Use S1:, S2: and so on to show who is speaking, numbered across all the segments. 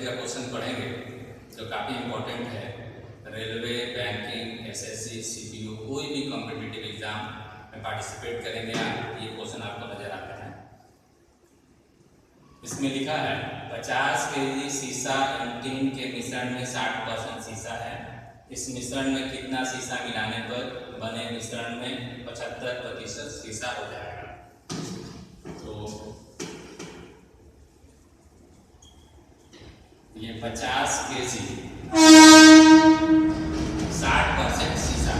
S1: Subject का question पढ़ेंगे जो काफ़ी इम्पोर्टेंट है। रेलवे, बैंकिंग, एसएससी, सीपीओ, कोई भी कॉम्पिटिटिव एग्जाम में पार्टिसिपेट करेंगे आप, ये क्वेश्चन आपको नजर आता है। इसमें लिखा है 50 केजी सीसा टीन के मिश्रण में 60% सीसा है। इस मिश्रण में कितना सीसा मिलाने पर बने मिश्रण में 75% सीसा हो जाएगा। तो ये 50 केजी 60% सीसा,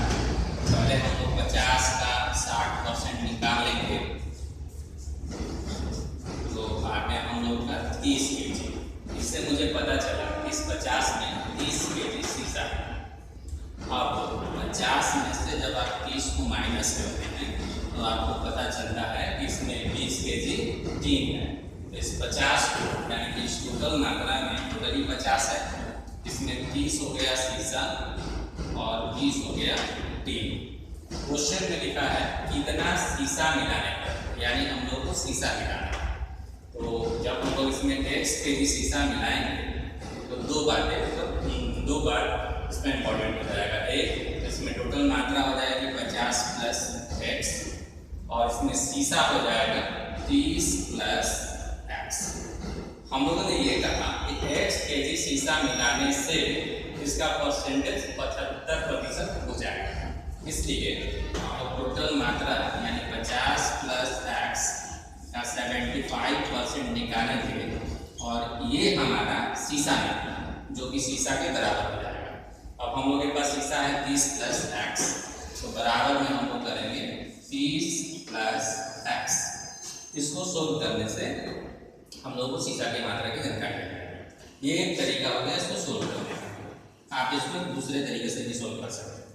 S1: पहले हम लोग 50 का 60% निकाल लेंगे तो आगे हम लोग का 30 केजी। इससे मुझे पता चला इस 50 में 30 केजी सीसा है। अब 50 में से जब आप 30 को माइनस करते हैं तो आपको पता चलता है कि इसमें 20 केजी टीन है। इस 50 को यानी कि इस टोटल मात्रा में टोटली 50 है, इसमें 30 हो गया सीसा और 20 हो गया टीन। क्वेश्चन में लिखा है कितना सीसा मिलाने पर, यानी हम लोग को सीसा मिलाना है। तो जब हम लोग इसमें x केजी सीसा मिलाएंगे तो दो बातें, दो बार इसमें इंपॉर्टेंट हो जाएगा। एक, इसमें टोटल मात्रा हो जाएगी 50 प्लस x और इसमें सीसा हो जाएगा 30 प्लस x। हम लोगों ने ये कहा कि x केजी सीसा मिलाने से इसका परसेंटेज 75% हो जाएगा। इसलिए टोटल मात्रा यानी 50 प्लस x का 75% निकालेंगे और ये हमारा सीसा है जो कि सीसा के बराबर हो जाएगा। अब हम लोग के पास सीसा है 30 प्लस x, तो बराबर में हम लोग करेंगे 30 प्लस x। इसको सोल्व करने से हम लोग को सीसा की मात्रा की जानकारी है। ये एक तरीका हो गया इसको सोल्व करने का। आप इसको दूसरे तरीके से भी सोल्व कर सकते हैं।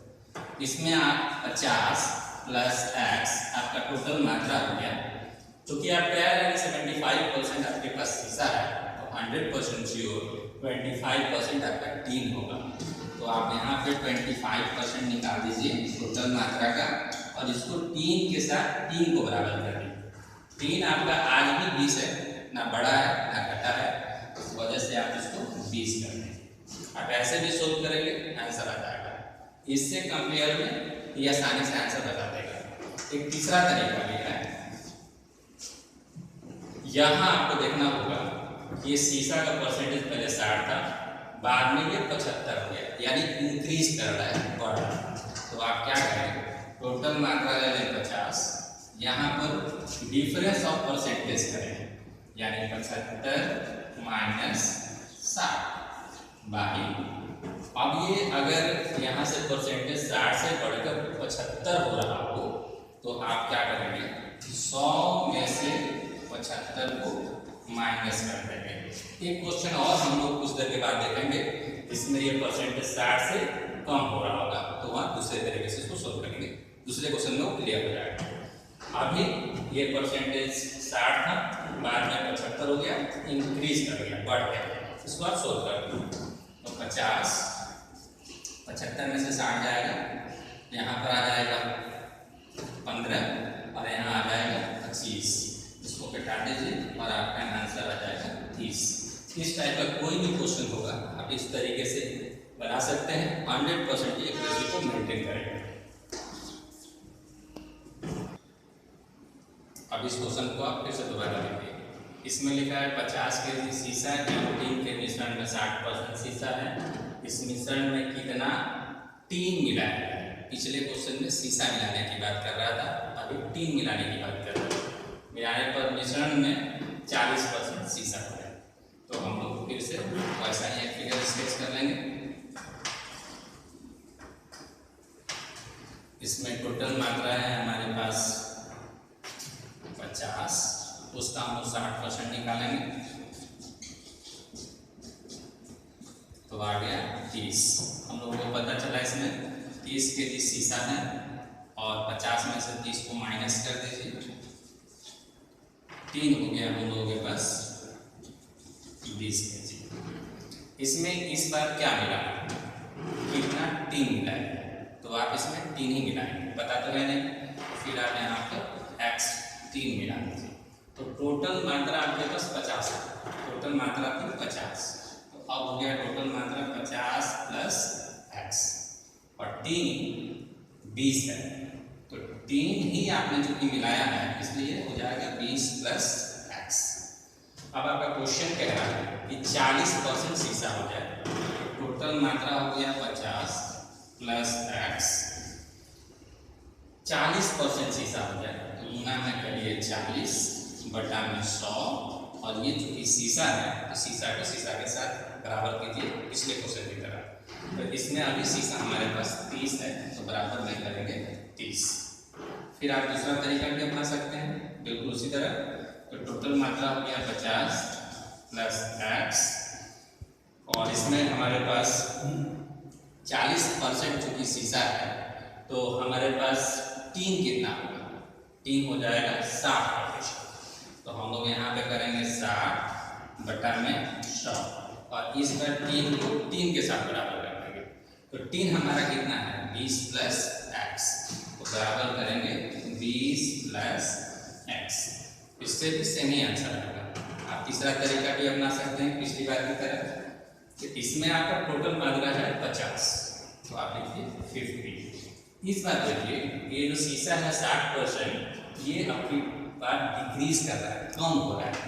S1: इसमें आप 50 प्लस x आपका टोटल मात्रा हो गया। क्योंकि आप कह रहे हैं 75% आपके पास सीसा है तो 100% श्योर 25% आपका टीन होगा। तो आप यहाँ पे 25% निकाल दीजिए टोटल मात्रा का और इसको टीन के साथ टीन को बराबर कर दीजिए। टीन आपका आज भी 20 है, ना बढ़ा है ना घटा है, इस वजह से आप इसको 20 कर दें। आप ऐसे भी सोल्व करेंगे आंसर आ जाएगा। इससे कंपेयर में ये आसानी से आंसर बता देगा। एक तीसरा तरीका भी है, यहाँ आपको देखना होगा कि ये सीसा का परसेंटेज पहले 60 था, बाद में ये 75 हो गया, यानी इंक्रीज कर रहा है, बढ़ रहा है। तो आप क्या करें, टोटल मात्रा ले लें 50, यहाँ पर डिफरेंस ऑफ परसेंटेज करें, यानी 75 माइनस 60 बाई। अब ये अगर यहाँ से परसेंटेज 60 से बढ़कर 75 हो रहा हो तो आप क्या करेंगे, 100 में से 75 को माइनस कर देंगे। एक क्वेश्चन और हम लोग कुछ देर के बाद देखेंगे, इसमें ये परसेंटेज 60 से कम हो रहा होगा तो वहाँ दूसरे तरीके से इसको सोल्व करेंगे। दूसरे क्वेश्चन में वो क्लियर हो जाएगा। अभी ये परसेंटेज 60 था, बाद में 75 हो गया, इंक्रीज कर गया, बढ़ गया। इसको आप सोल्व कर दो तो 50 75 में से 60 जाएगा, यहाँ पर आ जाएगा 15 और यहाँ आ जाएगा 25। इसको घटा दीजिए और आपका आंसर आ जाएगा 30। इस टाइप का कोई भी क्वेश्चन होगा आप इस तरीके से बना सकते हैं। 100% एक्यूरेसी को मेंटेन करेंगे। अब इस क्वेश्चन को आप फिर से दोबारा देखिए। इसमें लिखा है 50 केजी सीसा टीन के मिश्रण में 60% सीसा है। इस मिश्रण में कितना टीन मिलाया गया है। पिछले क्वेश्चन में सीसा मिलाने की बात कर रहा था, अभी टीन मिलाने की बात कर रहा था। मिलाने पर मिश्रण में 40% सीसा हो गया। तो हम लोग फिर से वैसा ही एक फिगर स्केच कर लेंगे। इसमें टोटल मात्रा है हमारे पास 50, उसका हम लोग 60% निकालेंगे तो आ गया 30। हम लोगों को पता चला इसमें 30 केजी सीसा है और 50 में से 30 को माइनस कर दीजिए, 3 हो गया हम लोगों के पास 20 केजी। इसमें इस बार क्या मिला, कितना टीन मिला है, तो आप इसमें 3 ही मिलाएंगे, पता तो है नहीं। फिर आप यहाँ पर x 3 मिला दीजिए तो टोटल मात्रा आपके पास 50 है। टोटल मात्रा थी 50, तो अब हो गया टोटल मात्रा 50 प्लस x और 3 20 है, तो 3 ही आपने जो कि मिलाया है इसलिए हो जाएगा 20 प्लस x। अब आपका क्वेश्चन कह रहा है कि 40% शीशा हो जाए, तो टोटल मात्रा हो गया 50 प्लस x, 40% शीशा हो जाए तो गुना में करिए 40 बटा में 100, और ये जो कि शीशा है तो शीशा को शीशा के साथ बराबर कीजिए पिछले क्वेश्चन की तरह। तो इसमें अभी शीशा हमारे पास 30 है तो बराबर में करेंगे 30। फिर आप दूसरा तरीका भी अपना सकते हैं बिल्कुल उसी तरह। तो टोटल मात्रा हो गया 50 प्लस x, और इसमें हमारे पास 40% जो कि शीशा है तो हमारे पास 3 कितना होगा, 3 हो जाएगा 60%। तो हम लोग यहाँ पे करेंगे 60 बटा में 100, और इस बार 3 को 3 के साथ बराबर कर देंगे। तो 3 हमारा कितना है 20 प्लस x, तो बराबर करेंगे 20 प्लस x। इससे भी सेम ही आंसर आएगा। आप तीसरा तरीका भी अपना सकते हैं पिछली बार की तरह, कि इसमें आपका टोटल मात्रा है 50 तो आप लिखिए 50। इस बार देखिए ये जो शीशा है 60%, ये आपकी बात डिक्रीज कर रहा है, कम हो रहा है।